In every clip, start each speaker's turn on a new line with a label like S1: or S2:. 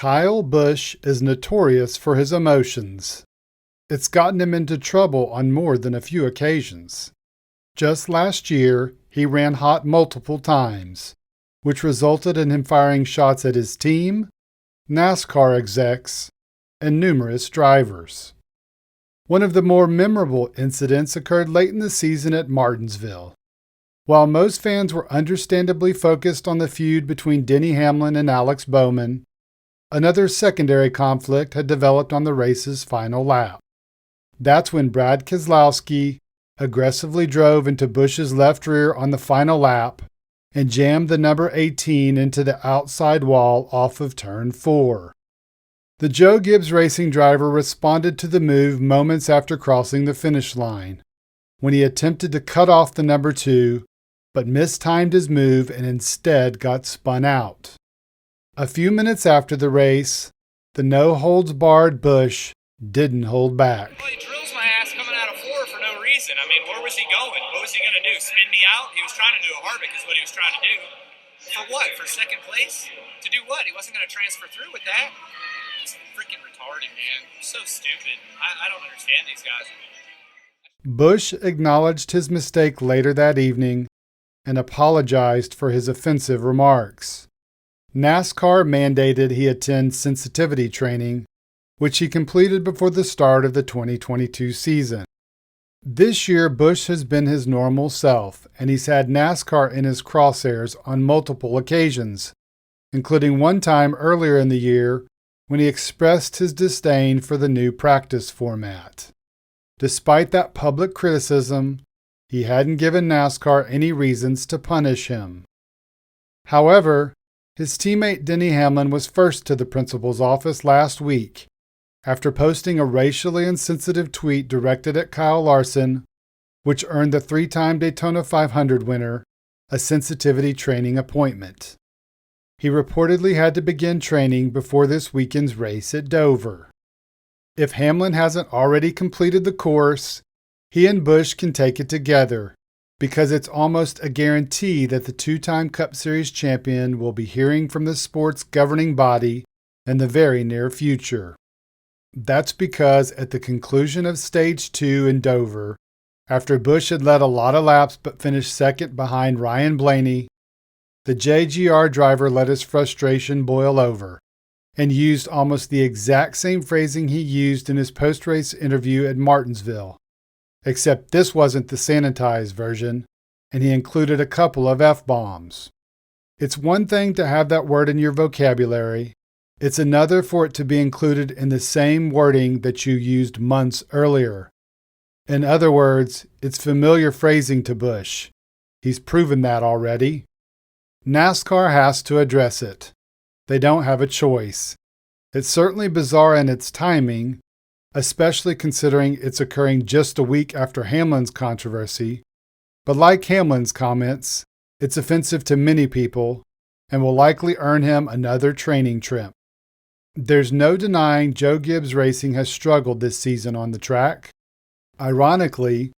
S1: Kyle Busch is notorious for his emotions. It's gotten him into trouble on more than a few occasions. Just last year, he ran hot multiple times, which resulted in him firing shots at his team, NASCAR execs, and numerous drivers. One of the more memorable incidents occurred late in the season at Martinsville. While most fans were understandably focused on the feud between Denny Hamlin and Alex Bowman, another secondary conflict had developed on the race's final lap. That's when Brad Keselowski aggressively drove into Busch's left rear on the final lap and jammed the number 18 into the outside wall off of turn 4. The Joe Gibbs Racing driver responded to the move moments after crossing the finish line, when he attempted to cut off the number 2, but mistimed his move and instead got spun out. A few minutes after the race, the no-holds-barred Busch didn't hold back.
S2: Well, he drills my ass coming out of 4 for no reason. I mean, where was he going? What was he going to do? Spin me out? He was trying to do a Harvick is what he was trying to do. For what? For second place? To do what? He wasn't going to transfer through with that. It's freaking retarded, man. So stupid. I don't understand these guys.
S1: Busch acknowledged his mistake later that evening and apologized for his offensive remarks. NASCAR mandated he attend sensitivity training, which he completed before the start of the 2022 season. This year, Busch has been his normal self, and he's had NASCAR in his crosshairs on multiple occasions, including one time earlier in the year when he expressed his disdain for the new practice format. Despite that public criticism, he hadn't given NASCAR any reasons to punish him. However, his teammate Denny Hamlin was first to the principal's office last week after posting a racially insensitive tweet directed at Kyle Larson, which earned the 3-time Daytona 500 winner a sensitivity training appointment. He reportedly had to begin training before this weekend's race at Dover. If Hamlin hasn't already completed the course, he and Busch can take it together, because it's almost a guarantee that the 2-time Cup Series champion will be hearing from the sport's governing body in the very near future. That's because at the conclusion of Stage 2 in Dover, after Busch had led a lot of laps but finished second behind Ryan Blaney, the JGR driver let his frustration boil over and used almost the exact same phrasing he used in his post-race interview at Martinsville, except this wasn't the sanitized version, and he included a couple of F-bombs. It's one thing to have that word in your vocabulary. It's another for it to be included in the same wording that you used months earlier. In other words, it's familiar phrasing to Busch. He's proven that already. NASCAR has to address it. They don't have a choice. It's certainly bizarre in its timing, especially considering it's occurring just a week after Hamlin's controversy. But like Hamlin's comments, it's offensive to many people and will likely earn him another training trip. There's no denying Joe Gibbs Racing has struggled this season on the track. Ironically,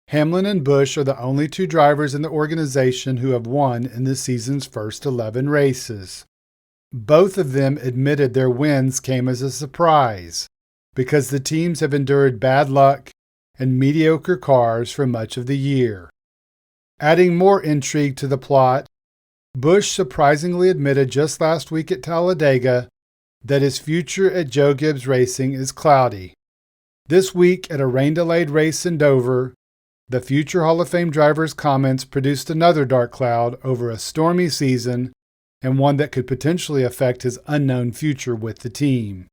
S1: Hamlin and Busch are the only 2 drivers in the organization who have won in the season's first 11 races. Both of them admitted their wins came as a surprise, because the teams have endured bad luck and mediocre cars for much of the year. Adding more intrigue to the plot, Busch surprisingly admitted just last week at Talladega that his future at Joe Gibbs Racing is cloudy. This week at a rain-delayed race in Dover, the future Hall of Fame driver's comments produced another dark cloud over a stormy season and one that could potentially affect his unknown future with the team.